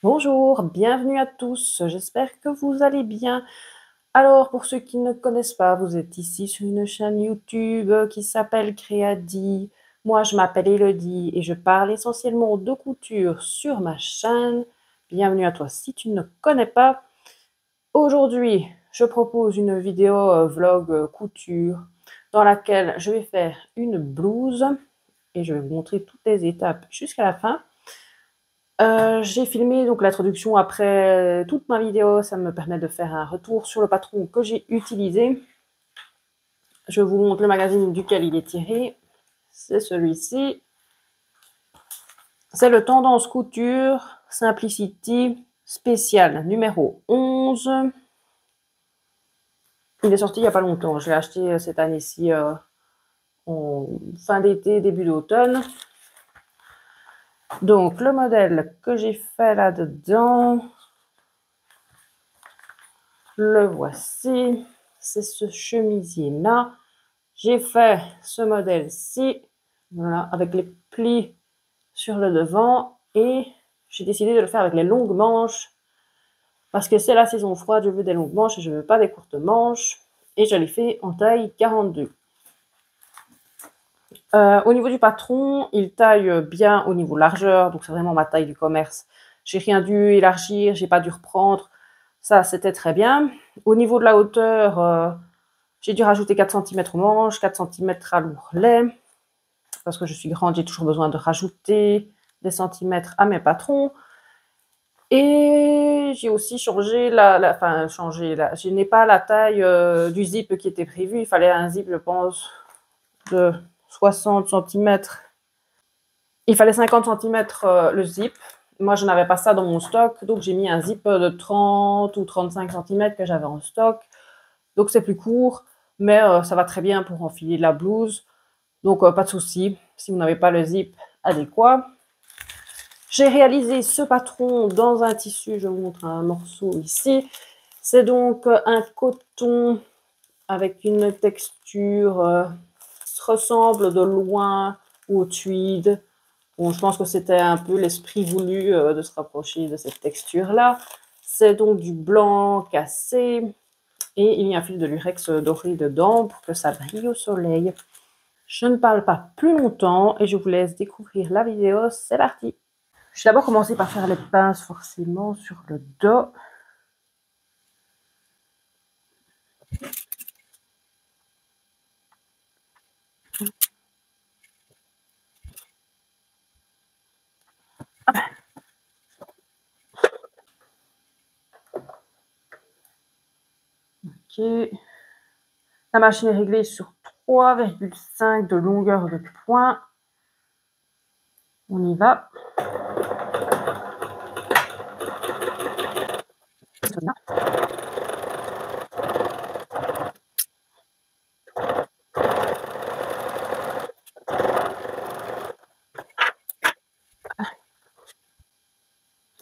Bonjour, bienvenue à tous, j'espère que vous allez bien. Alors, pour ceux qui ne connaissent pas, vous êtes ici sur une chaîne YouTube qui s'appelle Créadi. Moi, je m'appelle Elodie et je parle essentiellement de couture sur ma chaîne. Bienvenue à toi si tu ne connais pas. Aujourd'hui, je propose une vidéo vlog couture dans laquelle je vais faire une blouse et je vais vous montrer toutes les étapes jusqu'à la fin. J'ai filmé donc l'introduction après toute ma vidéo, ça me permet de faire un retour sur le patron que j'ai utilisé. Je vous montre le magazine duquel il est tiré, c'est celui-ci. C'est le Tendance Couture Simplicity Spécial numéro 11. Il est sorti il n'y a pas longtemps, je l'ai acheté cette année-ci en fin d'été, début d'automne. Donc le modèle que j'ai fait là-dedans, le voici, c'est ce chemisier-là. J'ai fait ce modèle-ci, voilà, avec les plis sur le devant et j'ai décidé de le faire avec les longues manches parce que c'est la saison froide, je veux des longues manches et je veux pas des courtes manches et je l'ai fait en taille 42. Au niveau du patron, il taille bien au niveau largeur, donc c'est vraiment ma taille du commerce. J'ai rien dû élargir, j'ai pas dû reprendre. Ça, c'était très bien. Au niveau de la hauteur, j'ai dû rajouter 4 cm aux manches, 4 cm à l'ourlet. Parce que je suis grande, j'ai toujours besoin de rajouter des centimètres à mes patrons. Et j'ai aussi changé je n'ai pas la taille du zip qui était prévu. Il fallait un zip, je pense, de 60 cm. Il fallait 50 cm le zip. Moi, je n'avais pas ça dans mon stock, donc j'ai mis un zip de 30 ou 35 cm que j'avais en stock. Donc c'est plus court, mais ça va très bien pour enfiler la blouse. Donc pas de souci si vous n'avez pas le zip adéquat. J'ai réalisé ce patron dans un tissu, je vous montre un morceau ici. C'est donc un coton avec une texture qui ressemble de loin au tweed. Bon, je pense que c'était un peu l'esprit voulu de se rapprocher de cette texture-là. C'est donc du blanc cassé et il y a un fil de lurex doré dedans pour que ça brille au soleil. Je ne parle pas plus longtemps et je vous laisse découvrir la vidéo. C'est parti! Je vais d'abord commencer par faire les pinces forcément sur le dos. Ok. La machine est réglée sur 3,5 de longueur de point. On y va.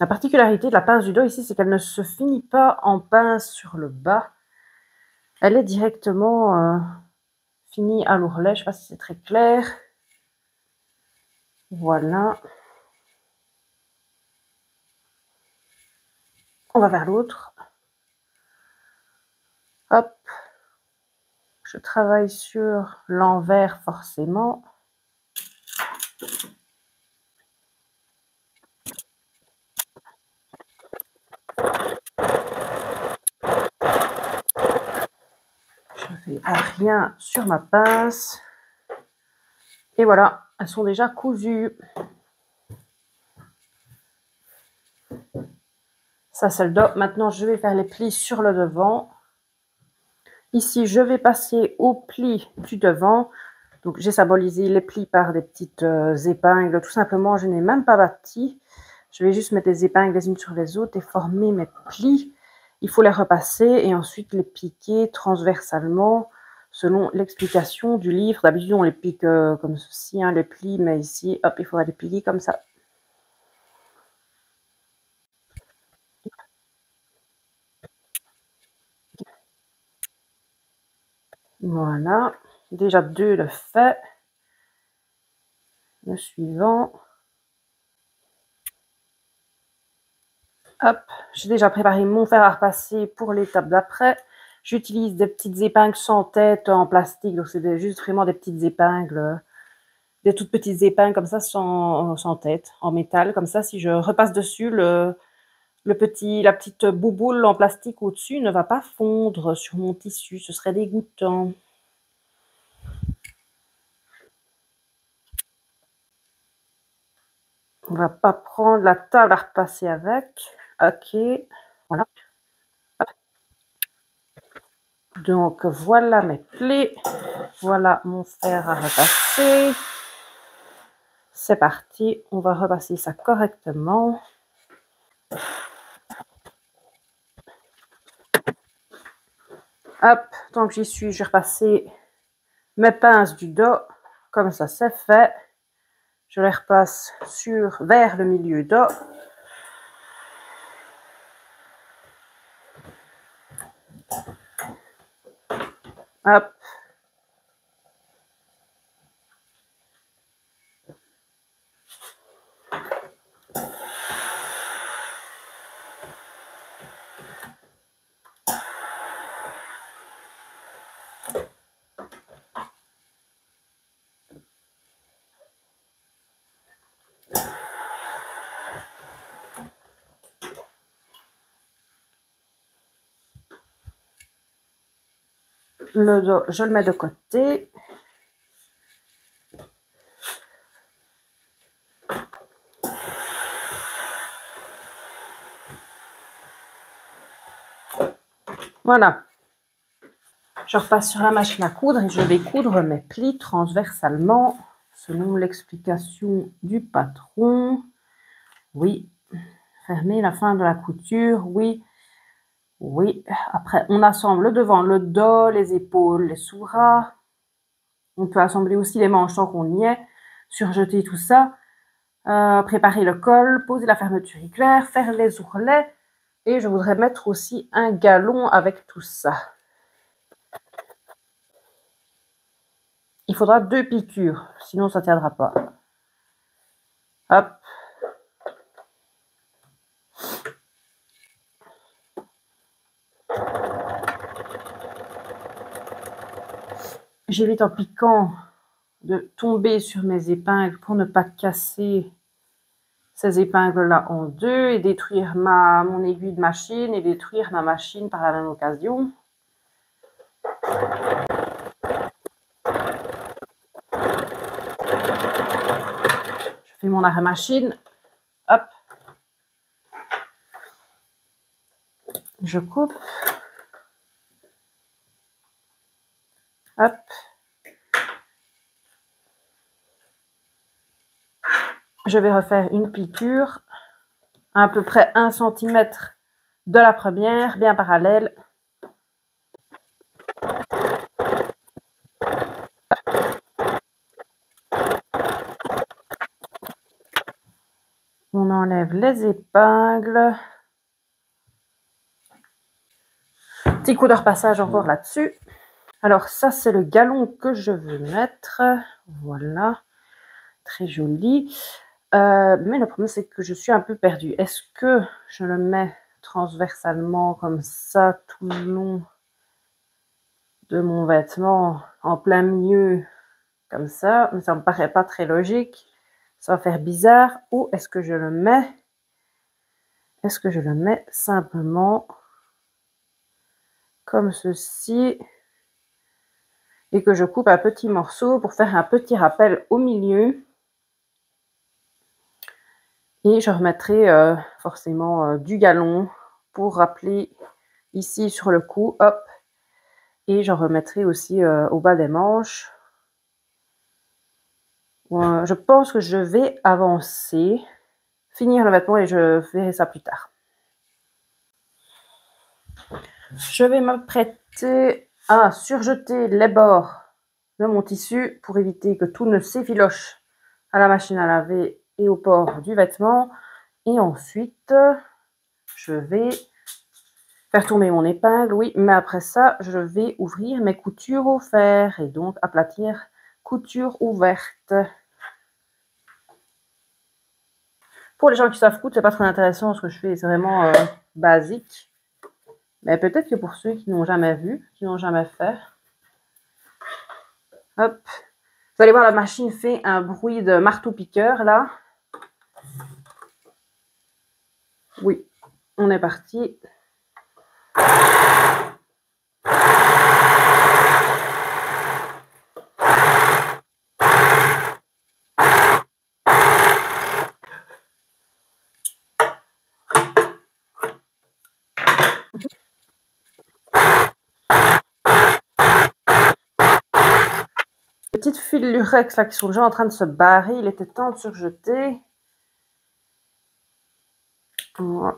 La particularité de la pince du dos ici, c'est qu'elle ne se finit pas en pince sur le bas. Elle est directement finie à l'ourlet. Je ne sais pas si c'est très clair. Voilà. On va vers l'autre. Hop. Je travaille sur l'envers forcément. Je ne fais rien sur ma pince. Et voilà, elles sont déjà cousues. Ça, c'est le dos. Maintenant, je vais faire les plis sur le devant. Ici, je vais passer au pli du devant. Donc, j'ai symbolisé les plis par des petites épingles. Tout simplement, je n'ai même pas bâti. Je vais juste mettre des épingles les unes sur les autres et former mes plis. Il faut les repasser et ensuite les piquer transversalement selon l'explication du livre. D'habitude, on les pique comme ceci, hein, les plis, mais ici, hop, il faudra les plier comme ça. Voilà, déjà 2 le fait. Le suivant. Hop, j'ai déjà préparé mon fer à repasser pour l'étape d'après. J'utilise des petites épingles sans tête en plastique, donc c'est juste vraiment des petites épingles, des toutes petites épingles comme ça sans tête, en métal. Comme ça, si je repasse dessus, la petite bouboule en plastique au-dessus ne va pas fondre sur mon tissu, ce serait dégoûtant. On va pas prendre la table à repasser avec. Ok, voilà. Hop. Donc voilà mes plaies. Voilà mon fer à repasser. C'est parti, on va repasser ça correctement. Hop, tant que j'y suis, je vais repasser mes pinces du dos. Comme ça, c'est fait. Je les repasse vers le milieu dos. Hop. Le dos, je le mets de côté. Voilà. Je repasse sur la machine à coudre et je vais coudre mes plis transversalement selon l'explication du patron. Oui. Fermer la fin de la couture. Oui. Oui. Après, on assemble le devant, le dos, les épaules, les sous-bras. On peut assembler aussi les manches tant qu'on y est. Surjeter tout ça. Préparer le col, poser la fermeture éclair, faire les ourlets. Et je voudrais mettre aussi un galon avec tout ça. Il faudra 2 piqûres, sinon ça ne tiendra pas. Hop. J'évite en piquant de tomber sur mes épingles pour ne pas casser ces épingles-là en deux et détruire mon aiguille de machine et détruire ma machine par la même occasion. Je fais mon arrêt machine. Hop. Je coupe. Hop. Je vais refaire une piqûre à peu près 1 cm de la première, bien parallèle. On enlève les épingles. Petit coup de repassage encore là-dessus. Alors ça, c'est le galon que je veux mettre. Voilà. Très joli. Mais le problème, c'est que je suis un peu perdue. Est-ce que je le mets transversalement comme ça tout le long de mon vêtement, en plein milieu, comme ça? Mais ça me paraît pas très logique. Ça va faire bizarre. Ou est-ce que je le mets simplement comme ceci et que je coupe un petit morceau pour faire un petit rappel au milieu? Et je remettrai forcément du galon pour rappeler ici sur le cou, hop. Et j'en remettrai aussi au bas des manches. Je pense que je vais avancer, finir le vêtement et je ferai ça plus tard. Je vais m'apprêter à surjeter les bords de mon tissu pour éviter que tout ne s'effiloche à la machine à laver et au port du vêtement. Et ensuite, je vais faire tourner mon épingle, oui, mais après ça, je vais ouvrir mes coutures au fer et donc aplatir couture ouverte. Pour les gens qui savent coudre, c'est pas très intéressant ce que je fais, c'est vraiment basique. Mais peut-être que pour ceux qui n'ont jamais vu, qui n'ont jamais fait, hop, vous allez voir, la machine fait un bruit de marteau-piqueur là. Oui, on est parti. Les petites fils lurex là qui sont déjà en train de se barrer, il était temps de se rejeter. Voilà.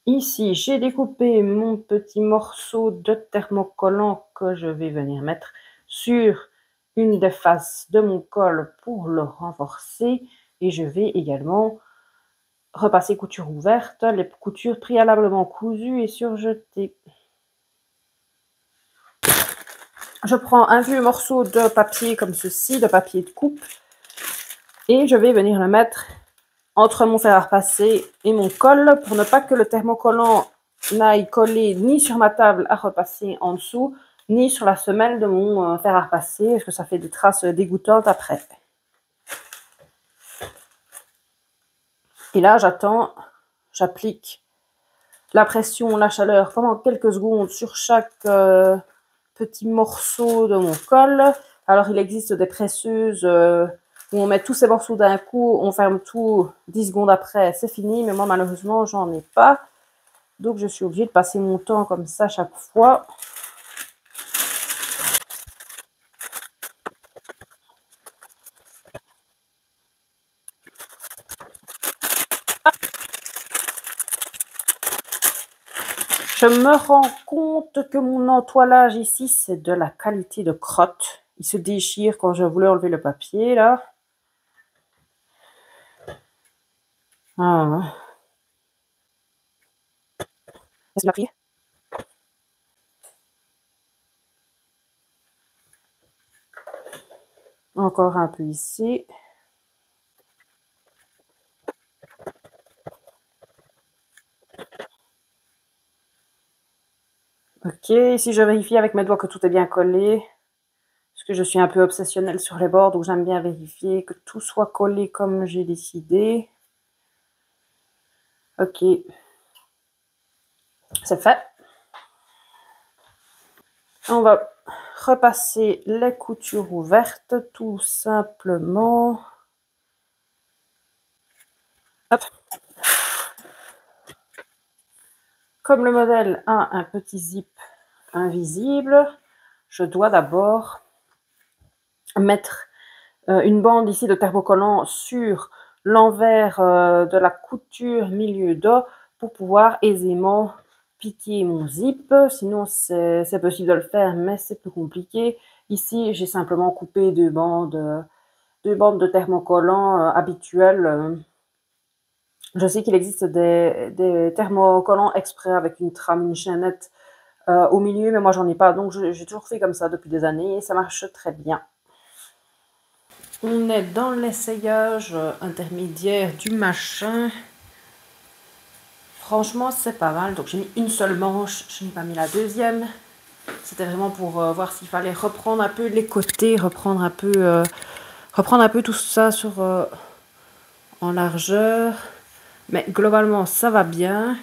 Ici, j'ai découpé mon petit morceau de thermocollant que je vais venir mettre sur une des faces de mon col pour le renforcer. Et je vais également repasser couture ouverte, les coutures préalablement cousues et surjetées. Je prends un vieux morceau de papier comme ceci, de papier de coupe, et je vais venir le mettre entre mon fer à repasser et mon col pour ne pas que le thermocollant n'aille coller ni sur ma table à repasser en dessous, ni sur la semelle de mon fer à repasser, parce que ça fait des traces dégoûtantes après. Et là, j'attends, j'applique la pression, la chaleur pendant quelques secondes sur chaque petit morceau de mon col. Alors, il existe des presseuses où on met tous ces morceaux d'un coup, on ferme tout 10 secondes après, c'est fini. Mais moi, malheureusement, j'en ai pas. Donc, je suis obligée de passer mon temps comme ça chaque fois. Je me rends compte que mon entoilage ici, c'est de la qualité de crotte. Il se déchire quand je voulais enlever le papier, là. Ah. Est-ce que tu l'as pris ? Encore un peu ici. Ok, ici je vérifie avec mes doigts que tout est bien collé. Parce que je suis un peu obsessionnelle sur les bords, donc j'aime bien vérifier que tout soit collé comme j'ai décidé. Ok, c'est fait. On va repasser les coutures ouvertes, tout simplement. Hop. Comme le modèle a un petit zip invisible, je dois d'abord mettre une bande ici de thermocollant sur l'envers de la couture milieu dos pour pouvoir aisément piquer mon zip. Sinon, c'est possible de le faire, mais c'est plus compliqué. Ici, j'ai simplement coupé deux bandes de thermocollant habituelles. Je sais qu'il existe des thermocollants exprès avec une trame, une chaînette au milieu, mais moi, j'en ai pas. Donc, j'ai toujours fait comme ça depuis des années et ça marche très bien. On est dans l'essayage intermédiaire du machin. Franchement, c'est pas mal. Donc, j'ai mis une seule manche. Je n'ai pas mis la deuxième. C'était vraiment pour voir s'il fallait reprendre un peu les côtés, reprendre un peu tout ça sur en largeur. Mais globalement, ça va bien.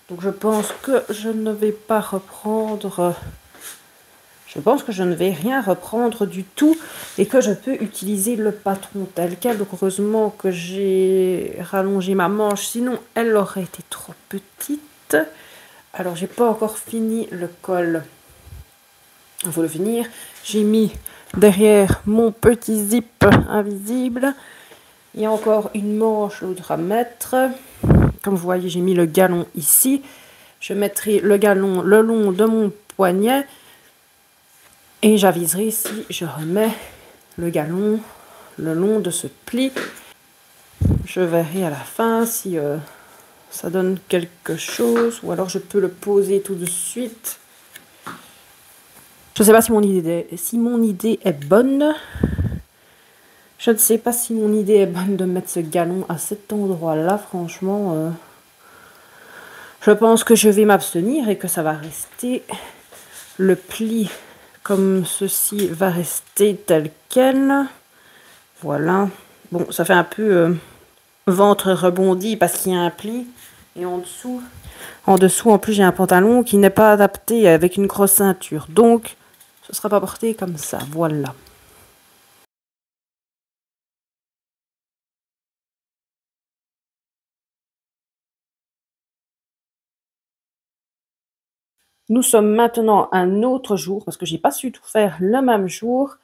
Donc, je pense que je ne vais pas reprendre... Je pense que je ne vais rien reprendre du tout et que je peux utiliser le patron tel quel. Donc heureusement que j'ai rallongé ma manche, sinon elle aurait été trop petite. Alors j'ai pas encore fini le col. Il faut le finir. J'ai mis derrière mon petit zip invisible. Il y a encore une manche l'autre à mettre. Comme vous voyez, j'ai mis le galon ici. Je mettrai le galon le long de mon poignet. Et j'aviserai si je remets le galon le long de ce pli. Je verrai à la fin si ça donne quelque chose. Ou alors je peux le poser tout de suite. Je ne sais pas si mon idée est bonne. Je ne sais pas si mon idée est bonne de mettre ce galon à cet endroit-là. Franchement, je pense que je vais m'abstenir et que ça va rester. Le pli comme ceci va rester tel quel. Voilà. Bon, ça fait un peu ventre rebondi parce qu'il y a un pli. Et en dessous, en plus, j'ai un pantalon qui n'est pas adapté avec une grosse ceinture. Donc, ce ne sera pas porté comme ça. Voilà. Nous sommes maintenant un autre jour, parce que j'ai pas su tout faire le même jour.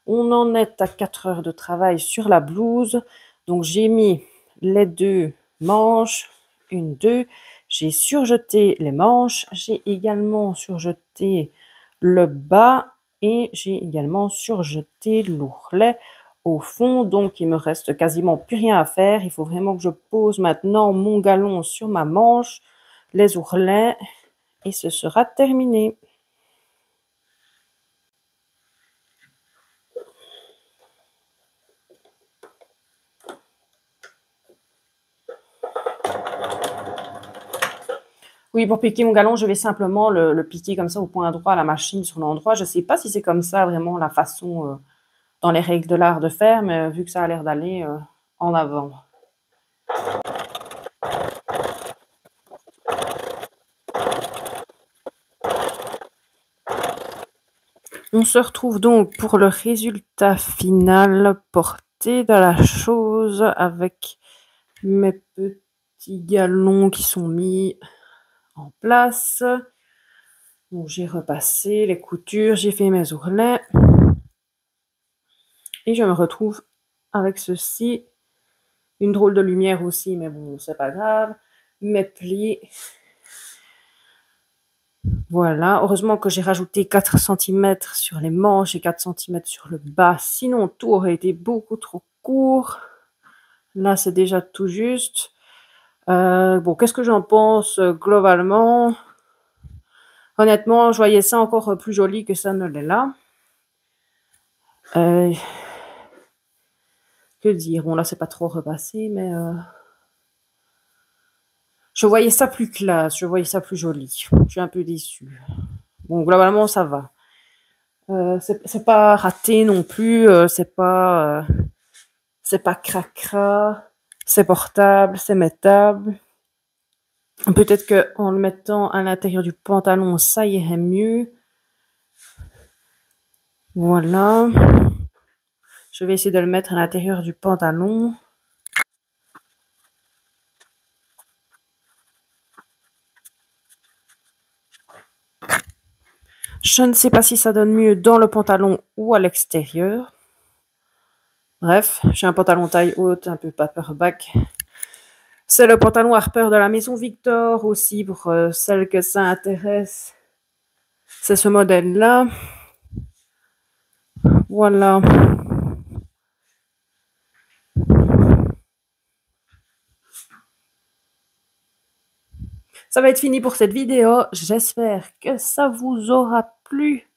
On en est à 4 heures de travail sur la blouse. Donc j'ai mis les 2 manches, 1, 2. J'ai surjeté les manches. J'ai également surjeté le bas et j'ai également surjeté l'ourlet au fond. Donc il me reste quasiment plus rien à faire. Il faut vraiment que je pose maintenant mon galon sur ma manche, les ourlets et ce sera terminé. Oui, pour piquer mon galon, je vais simplement le piquer comme ça au point droit à la machine sur l'endroit. Je ne sais pas si c'est comme ça vraiment la façon dans les règles de l'art de faire, mais vu que ça a l'air d'aller en avant. On se retrouve donc pour le résultat final porté de la chose avec mes petits galons qui sont mis en place. Donc j'ai repassé les coutures, j'ai fait mes ourlets. Et je me retrouve avec ceci. Une drôle de lumière aussi, mais bon, c'est pas grave. Mes plis. Voilà. Heureusement que j'ai rajouté 4 cm sur les manches et 4 cm sur le bas. Sinon, tout aurait été beaucoup trop court. Là, c'est déjà tout juste. Bon, qu'est-ce que j'en pense globalement? Honnêtement, je voyais ça encore plus joli que ça ne l'est là. Que dire? Bon, là, c'est pas trop repassé, mais je voyais ça plus classe, je voyais ça plus joli. Je suis un peu déçue. Bon, globalement, ça va. C'est pas raté non plus, c'est pas cracra, c'est portable, c'est mettable. Peut-être qu'en le mettant à l'intérieur du pantalon, ça irait mieux. Voilà. Je vais essayer de le mettre à l'intérieur du pantalon. Je ne sais pas si ça donne mieux dans le pantalon ou à l'extérieur. Bref, j'ai un pantalon taille haute, un peu paperback. C'est le pantalon Harper de la maison Victor aussi, pour celles que ça intéresse. C'est ce modèle-là. Voilà. Ça va être fini pour cette vidéo. J'espère que ça vous aura plu,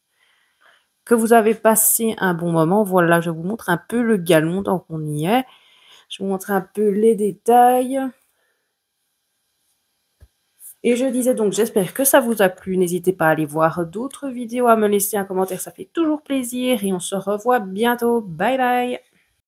que vous avez passé un bon moment. Voilà, je vous montre un peu le galon tant qu'on y est. Je vous montre un peu les détails. Et je disais donc, j'espère que ça vous a plu. N'hésitez pas à aller voir d'autres vidéos, à me laisser un commentaire, ça fait toujours plaisir. Et on se revoit bientôt. Bye bye!